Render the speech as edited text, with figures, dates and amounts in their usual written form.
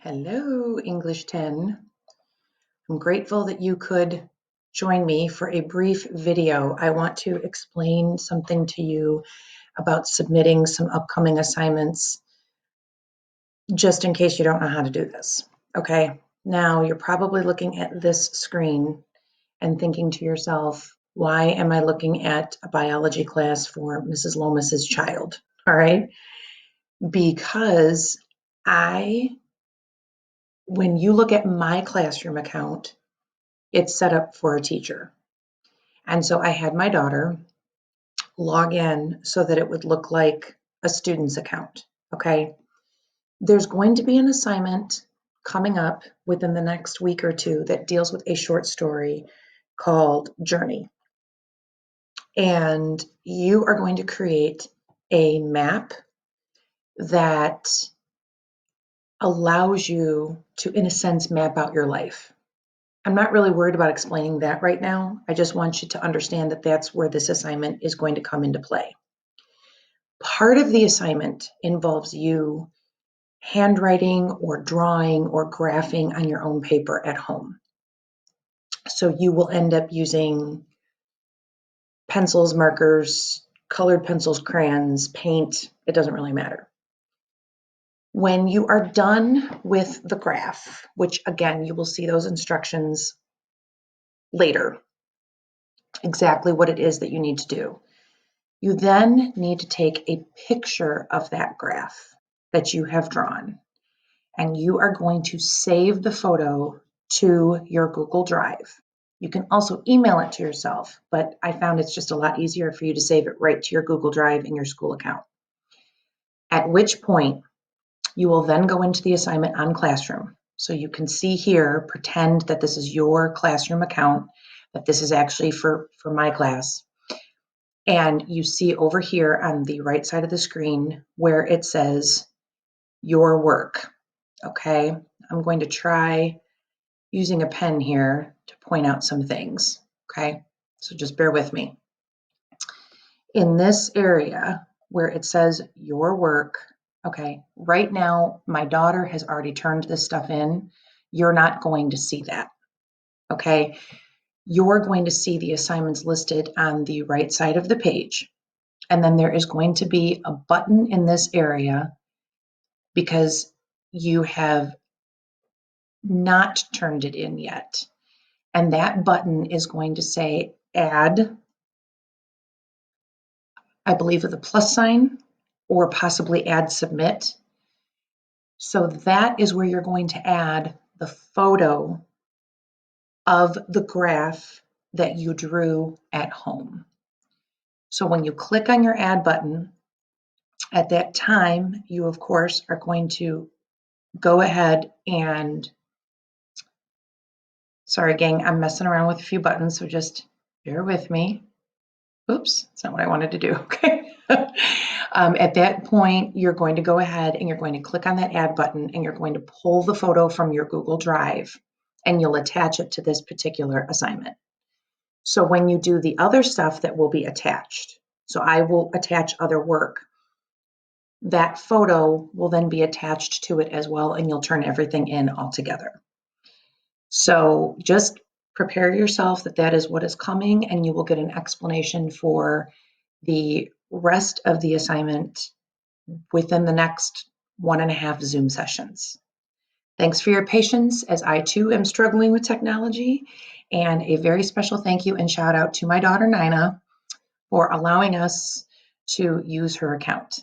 Hello, English 10. I'm grateful that you could join me for a brief video. I want to explain something to you about submitting some upcoming assignments, just in case you don't know how to do this. Okay, now you're probably looking at this screen and thinking to yourself, why am I looking at a biology class for Mrs. Lomas's child? All right, because when you look at my classroom account, it's set up for a teacher. And so I had my daughter log in so that it would look like a student's account. Okay. There's going to be an assignment coming up within the next week or two that deals with a short story called Journey. And you are going to create a map that allows you to, in a sense, map out your life. I'm not really worried about explaining that right now. I just want you to understand that that's where this assignment is going to come into play. Part of the assignment involves you handwriting or drawing or graphing on your own paper at home. So you will end up using pencils, markers, colored pencils, crayons, paint. It doesn't really matter. When you are done with the graph, which again, you will see those instructions later, exactly what it is that you need to do. You then need to take a picture of that graph that you have drawn, and you are going to save the photo to your Google Drive. You can also email it to yourself, but I found it's just a lot easier for you to save it right to your Google Drive in your school account. At which point, you will then go into the assignment on Classroom. So you can see here, pretend that this is your Classroom account, that this is actually for my class. And you see over here on the right side of the screen where it says your work. Okay, I'm going to try using a pen here to point out some things. Okay, so just bear with me. In this area where it says your work, okay, right now my daughter has already turned this stuff in. You're not going to see that. Okay, you're going to see the assignments listed on the right side of the page. And then there is going to be a button in this area because you have not turned it in yet. And that button is going to say add, I believe with a plus sign, or possibly add submit. So that is where you're going to add the photo of the graph that you drew at home. So when you click on your add button, at that time, you of course are going to go ahead and, sorry gang, I'm messing around with a few buttons, so just bear with me. Oops, that's not what I wanted to do, okay? At that point, you're going to go ahead and you're going to click on that add button and you're going to pull the photo from your Google Drive and you'll attach it to this particular assignment. So when you do the other stuff that will be attached, so I will attach other work, that photo will then be attached to it as well and you'll turn everything in all together. So just prepare yourself that that is what is coming and you will get an explanation for the rest of the assignment within the next 1.5 Zoom sessions. Thanks for your patience as I too am struggling with technology, and a very special thank you and shout out to my daughter Nina for allowing us to use her account.